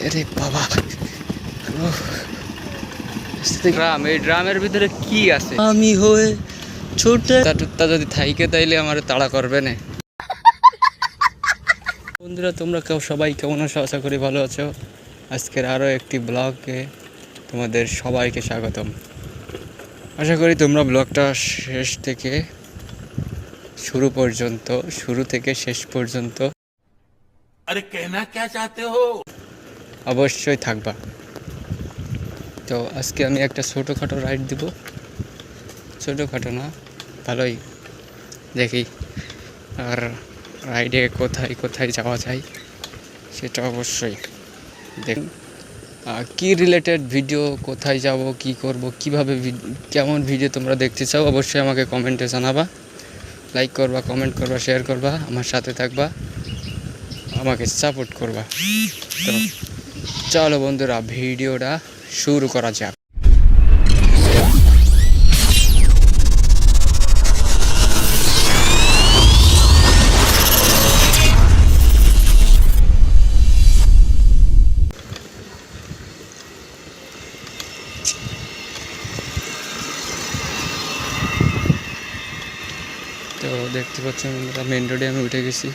আরে বাবা, ড্রাম, এই ড্রামের ভিতরে কি আছে? আমি হয়ে ছোটে টুত্তা যদি থাইকে তাইলে আমার তাড়া করবে না। বন্ধুরা, তোমরা সবাই কেমন আছো? আশা করি ভালো আছো। আজকের আরও একটি ব্লগে তোমাদের সবাইকে স্বাগতম। আশা করি তোমরা ব্লগটা শুরু থেকে শেষ পর্যন্ত अरे कहना क्या चाहते हो অবশ্যই থাকবা। তো আজকে আমি একটা ছোটোখাটো রাইড দিব, ছোটোখাটো না, ভালোই দেখি। আর রাইডে কোথায় কোথায় যাওয়া যায় সেটা অবশ্যই দেখ। কী রিলেটেড ভিডিও, কোথায় যাব, কি করব, কিভাবে, কেমন ভিডিও তোমরা দেখতে চাও অবশ্যই আমাকে কমেন্টে জানাবা। লাইক করবা, কমেন্ট করবা, শেয়ার করবা, আমার সাথে থাকবা, আমাকে সাপোর্ট করবা। তো চলো বন্ধুরা, ভিডিওটা শুরু করা যাক। তো দেখতে পাচ্ছেন বন্ধুরা, মেন রোডে আমি উঠে গেছি।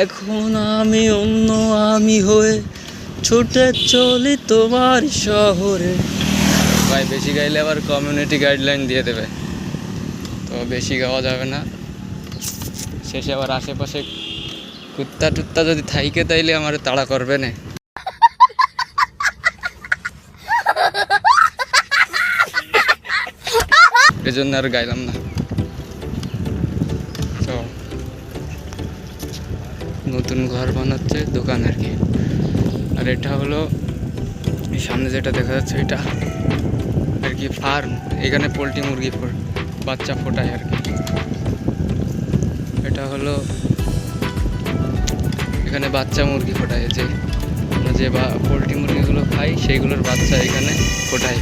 এখন আমি অন্য আমি হয়ে ছুটে চলি তোমার শহরে। ভাই বেশি গাইলে আবার কমিউনিটি গাইডলাইন দিয়ে দেবে, তো বেশি গাওয়া যাবে না। শেষে আবার আশেপাশে কুত্তা টুত্তা যদি থাইকে তাইলে আমার তাড়া করবে না। এজন্য আর গাইলাম না। তো নতুন ঘর বানাচ্ছে দোকান আর কি। আর এটা হলো সামনে যেটা দেখা যাচ্ছে, এটা আর কি ফার্ম। এখানে পোলট্রি মুরগি বাচ্চা ফোটায় আর কি। এটা হলো এখানে বাচ্চা মুরগি ফোটায়, যে আমরা যে পোলট্রি মুরগিগুলো খাই সেইগুলোর বাচ্চা এখানে ফোটায়।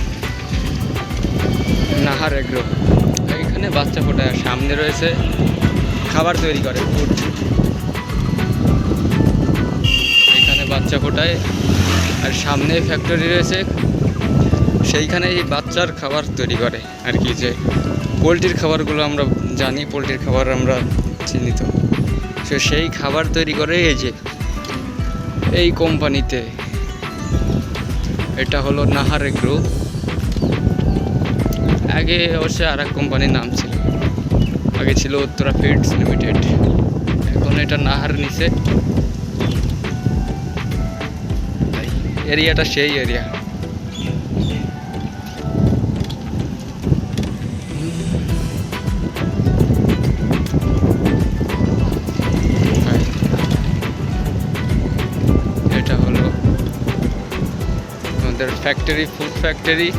নাহার এগ্রো এখানে বাচ্চা ফোটায়। আর সামনে রয়েছে খাবার তৈরি করে ফুড, এখানে বাচ্চা ফোটায়। আর সামনে ফ্যাক্টরি রয়েছে, সেইখানে এই বাচ্চার খাবার তৈরি করে আর কি। যে পোলট্রির খাবারগুলো আমরা জানি, পোলট্রির খাবার আমরা চিনি, তো সেই খাবার তৈরি করে এই যে এই কোম্পানিতে। এটা হলো নাহার এগ্রো। আগে অবশ্যই আর এক কোম্পানির নাম ছিল, আগে ছিল উত্তরা ফিডস লিমিটেড, এখন এটা নাহার নিচে। এরিয়াটা সেই এরিয়া। এটা হলো আমাদের ফ্যাক্টরি, ফুড ফ্যাক্টরি।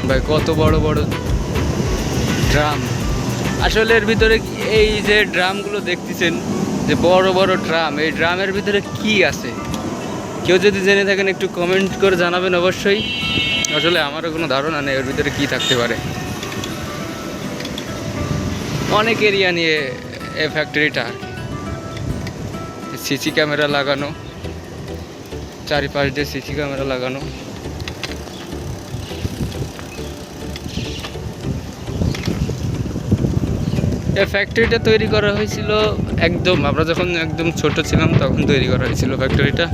ভাই কত বড় বড় ড্রাম! আসলে এর ভিতরে এই যে ড্রামগুলো দেখতেছেন, যে বড় বড় ড্রাম, এই ড্রামের ভিতরে কি আছে কেউ যদি জেনে থাকেন একটু কমেন্ট করে জানাবেন অবশ্যই। আসলে আমারও কোনো ধারণা নেই ওর ভিতরে কী থাকতে পারে। অনেক এরিয়া নিয়ে এই ফ্যাক্টরিটা। সিসি ক্যামেরা লাগানো, চারিপাশ দিয়ে সিসি ক্যামেরা লাগানো। এই ফ্যাক্টরিটা তৈরি করা হয়েছিল একদম, আমরা যখন একদম ছোট ছিলাম তখন তৈরি করা হয়েছিল ফ্যাক্টরিটা।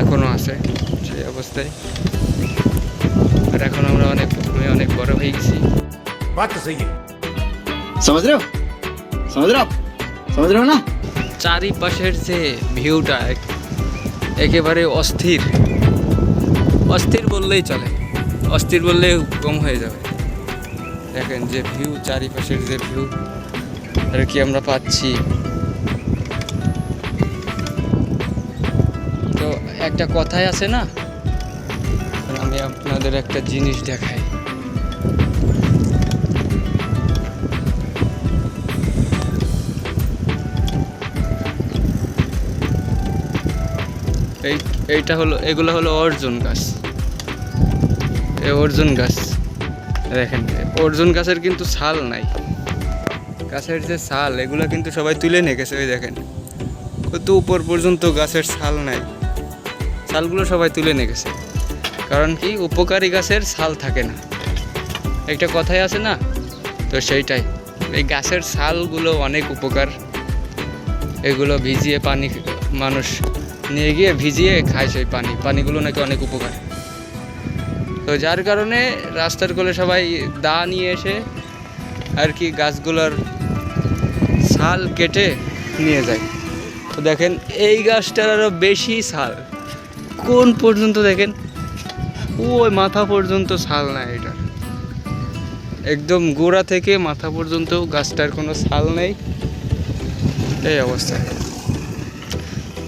এখনও আছে সেই অবস্থায়। আর এখন আমি অনেক বড় হয়ে গেছি। চারিপাশের যে ভিউটা একেবারে অস্থির, অস্থির বললেই চলে, অস্থির বললে কম হয়ে যাবে। দেখেন যে ভিউ, চারিপাশের যে ভিউ আর কি আমরা পাচ্ছি। তো একটা কথাই আছে না, আমি আপনাদের একটা জিনিস দেখাই। এইটা হলো, এগুলো হলো অর্জুন গাছ। এই অর্জুন গাছ দেখেন, অর্জুন গাছের কিন্তু ছাল নাই, গাছের যে ছাল এগুলো কিন্তু সবাই তুলে নিয়ে গেছে। ওই দেখেন কত উপর পর্যন্ত গাছের ছাল নাই, ছালগুলো সবাই তুলে নিয়ে গেছে। কারণ কি, উপকারী গাছের ছাল থাকে না, একটা কথাই আছে না, তো সেইটাই। এই গাছের ছালগুলো অনেক উপকার, এগুলো ভিজিয়ে পানি মানুষ নিয়ে গিয়ে ভিজিয়ে খায়, সেই পানিগুলো নাকি অনেক উপকার। তো যার কারণে রাস্তার কোলে সবাই দা নিয়ে এসে আর কি গাছগুলোর ছাল কেটে নিয়ে যায়। তো দেখেন এই গাছটার আরও বেশি ছাল, কোন পর্যন্ত দেখেন, ওই মাথা পর্যন্ত ছাল নাই এটার, একদম গোড়া থেকে মাথা পর্যন্ত গাছটার কোনো ছাল নেই। এই অবস্থা।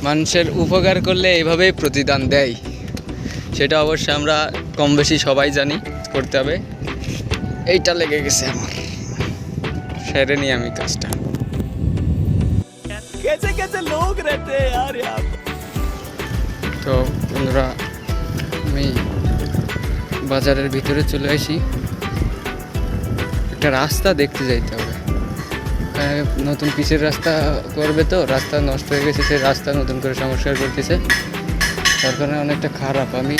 মানুষের উপকার করলে এইভাবেই প্রতিদান দেয়, সেটা অবশ্য আমরা কম বেশি সবাই জানি, করতে হবে। এইটা লেগে গেছে আমার, সেরে নিই আমি কাজটা। कैसे कैसे लोग रहते हैं यार यहाँ पे। তো বন্ধুরা, আমি বাজারের ভিতরে চলে আসি, একটা রাস্তা দেখতে যাইতে হবে। নতুন পিচের রাস্তা করবে, তো রাস্তা নষ্ট হয়ে গেছে, সেই রাস্তা নতুন করে সংস্কার করতেছে, তার কারণে অনেকটা খারাপ। আমি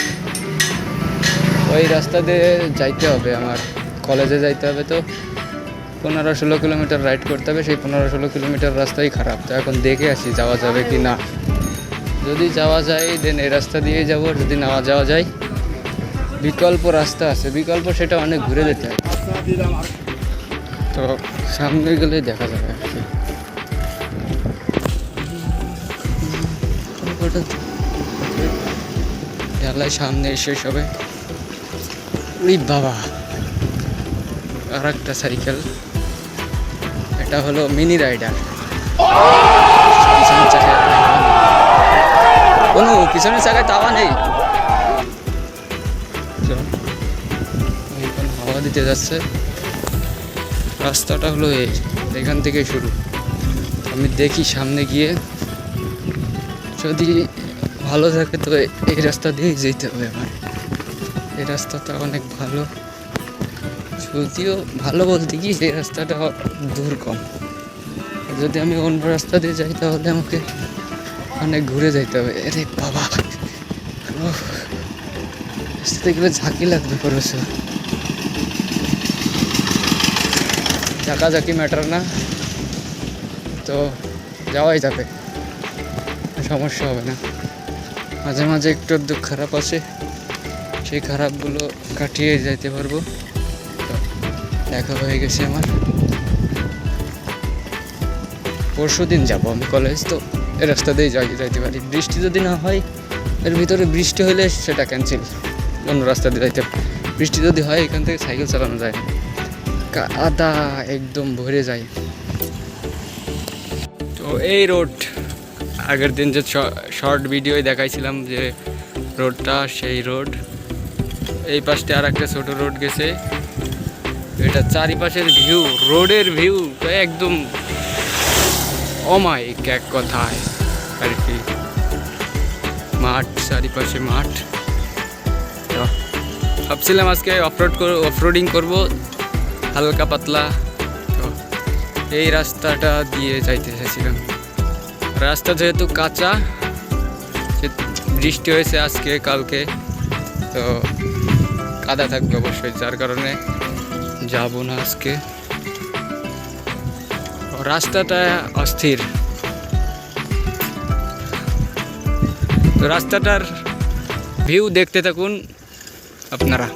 ওই রাস্তা দিয়ে যাইতে হবে, আমার কলেজে যাইতে হবে, তো 15-16 কিলোমিটার রাইড করতে হবে। সেই 15-16 কিলোমিটার রাস্তাই খারাপ। তো এখন দেখে আসি যাওয়া যাবে কি না। যদি যাওয়া যায় দেন এই রাস্তা দিয়েই যাব, যদি না যাওয়া যায় বিকল্প রাস্তা আছে, বিকল্প সেটা অনেক ঘুরে যেতে হয়, তো সামনে গেলে দেখা যাবে আর কি। এলাই সামনে এসে সবে, ওই বাবা, আর একটা সাইকেল, এটা হলো মিনি রাইডার। কোনো পিছনের চাকায় তাওয়া নেই, হাওয়া দিতে যাচ্ছে। রাস্তাটা হলো এখান থেকে শুরু। আমি দেখি সামনে গিয়ে যদি ভালো থাকে তো এই রাস্তা দিয়েই যেতে হবে আমার। এই রাস্তাটা অনেক ভালো, যদিও ভালো বলতে কি এই রাস্তাটা দূর কম। যদি আমি অন্য রাস্তা দিয়ে যাই তাহলে আমাকে অনেক ঘুরে যাইতে হবে। আরে বাবা, রাস্তাতে গেলে ঝাঁকি লাগবে করেছে। ঝাঁকাঝাঁকি ম্যাটার না, তো যাওয়াই যাবে, সমস্যা হবে না। মাঝে মাঝে একটু দুঃখ খারাপ আছে, সেই খারাপগুলো কাটিয়ে যাইতে পারবো। তো দেখা হয়ে গেছে আমার, পরশুদিন যাবো আমি কলেজ, তো এই রাস্তা দিয়েই যাইতে পারি। বৃষ্টি যদি না হয়, এর ভিতরে বৃষ্টি হলে সেটা ক্যান্সেল, অন্য রাস্তা দিয়ে যাইতে। বৃষ্টি যদি হয় এখান থেকে সাইকেল চালানো যায় না, কাদা একদম ভরে যায়। তো এই রোড আগের দিন যে শর্ট ভিডিওয় দেখাইছিলাম যে রোডটা, সেই রোড। এই পাশে আর একটা ছোটো রোড গেছে, এটা চারিপাশের ভিউ, রোডের ভিউ একদম অমায়িক এক কথায় আর কি। মাঠ, চারিপাশে মাঠ। তো ভাবছিলাম আজকে অফরোডিং করবো হালকা পাতলা, তো এই রাস্তাটা দিয়ে যাইতে চাইছিলাম। রাস্তা যেহেতু কাঁচা, বৃষ্টি হয়েছে আজকে কালকে, তো কাদা থাকবে অবশ্যই, যার কারণে যাব না আজকে। রাস্তাটা অস্থির, তো রাস্তাটার ভিউ দেখতে থাকুন আপনারা।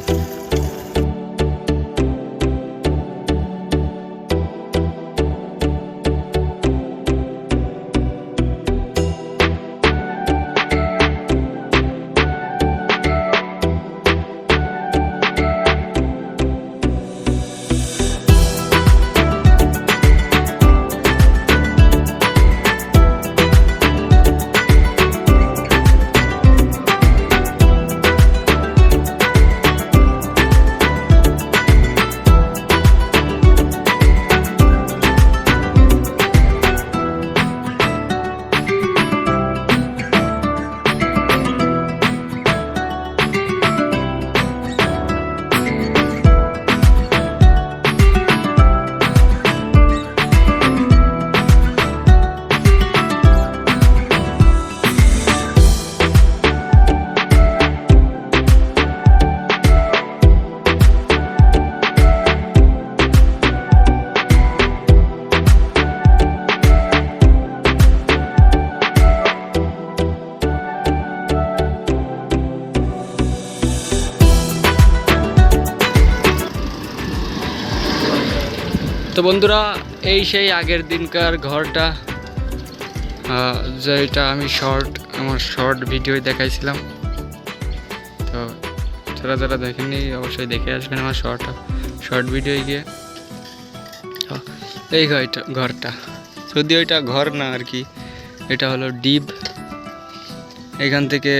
তো বন্ধুরা, এই সেই আগের দিনকার ঘরটা, যেটা আমি আমার শর্ট ভিডিও দেখাইছিলাম। তো যারা যারা দেখেননি অবশ্যই দেখে আসবেন আমার শর্ট ভিডিও গিয়ে। তো এই ঘরটা যদিও এটা ঘর না আর কি, এটা হলো ডিপ। এখান থেকে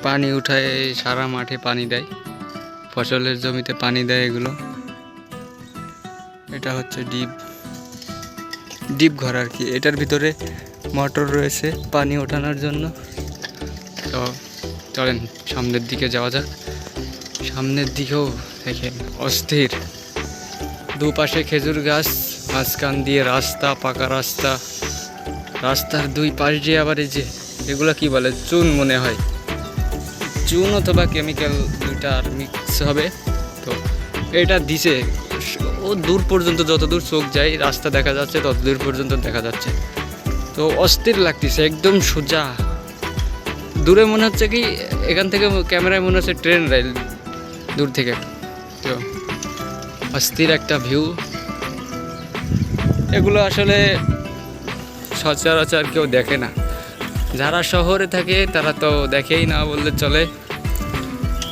পানি উঠায় সারা মাঠে পানি দেয়, ফসলের জমিতে পানি দেয় এগুলো। এটা হচ্ছে ডিপ ঘর আর কি। এটার ভিতরে মোটর রয়েছে পানি ওঠানোর জন্য। তো চলেন সামনের দিকে যাওয়া যাক। সামনের দিকেও দেখেন অস্থির, দুপাশে খেজুর গাছ, মাঝখান দিয়ে রাস্তা, পাকা রাস্তা। রাস্তার দুই পাশ দিয়ে আবার এই যে এগুলো কি বলে, চুন মনে হয়, চুন অথবা কেমিক্যাল দুইটার মিক্স হবে। তো এটা দিছে ও দূর পর্যন্ত, যত দূর চোখ যায় রাস্তা দেখা যাচ্ছে তত দূর পর্যন্ত দেখা যাচ্ছে। তো অস্থির লাগতেছে, একদম সোজা। দূরে মনে হচ্ছে কি, এখান থেকে ক্যামেরায় মনে হচ্ছে ট্রেন রেল দূর থেকে। তো অস্থির একটা ভিউ। এগুলো আসলে সচরাচর কেউ দেখে না। যারা শহরে থাকে তারা তো দেখেই না বললে চলে।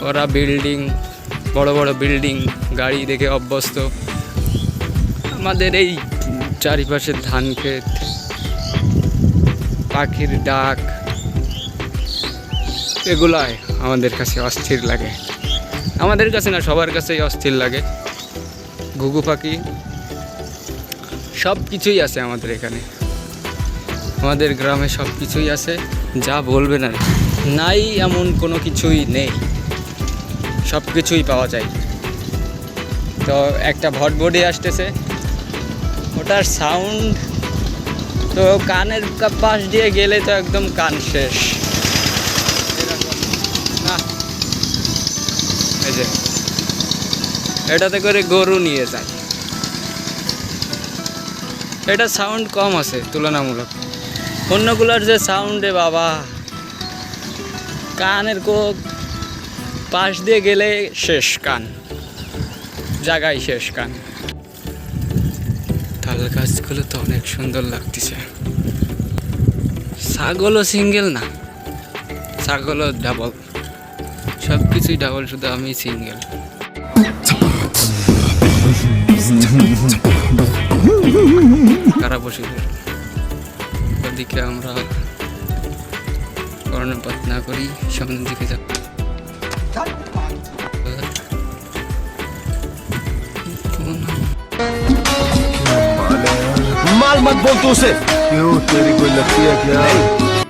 ওরা বিল্ডিং, বড় বড় বিল্ডিং, গাড়ি দেখে অভ্যস্ত। আমাদের এই চারিপাশে ধান ক্ষেত, পাখির ডাক, এগুলাই আমাদের কাছে অস্থির লাগে। আমাদের কাছে না, সবার কাছেই অস্থির লাগে। ঘুঘু পাখি, সব কিছুই আছে আমাদের এখানে, আমাদের গ্রামে সব কিছুই আছে, যা বলবে না নাই এমন কোনো কিছুই নেই, সব কিছুই পাওয়া যায়। তো একটা ভটভটি আসতেছে, ওটার সাউন্ড তো কানের পাশ দিয়ে গেলে তো একদম কান শেষ। না, এই যে এটাতে করে গরু নিয়ে যায়। এটা সাউন্ড কম আছে তুলনামূলক, অন্যগুলোর যে সাউন্ডে বাবা, কানের পাশ দিয়ে গেলে শেষ কান, জায়গায় শেষ কান। তাল গাছগুলো তো অনেক সুন্দর লাগতেছে। ছাগলও সিঙ্গেল না, ছাগলও ডাবল, সব কিছুই ডাবল, শুধু আমি সিঙ্গেল। কারা পশুদের ওদিকে আমরা কর্ণপাত না করি, সামনের দিকে যাব। माल मत बोल तू उसे। क्यों, तेरी कोई लगती है क्या?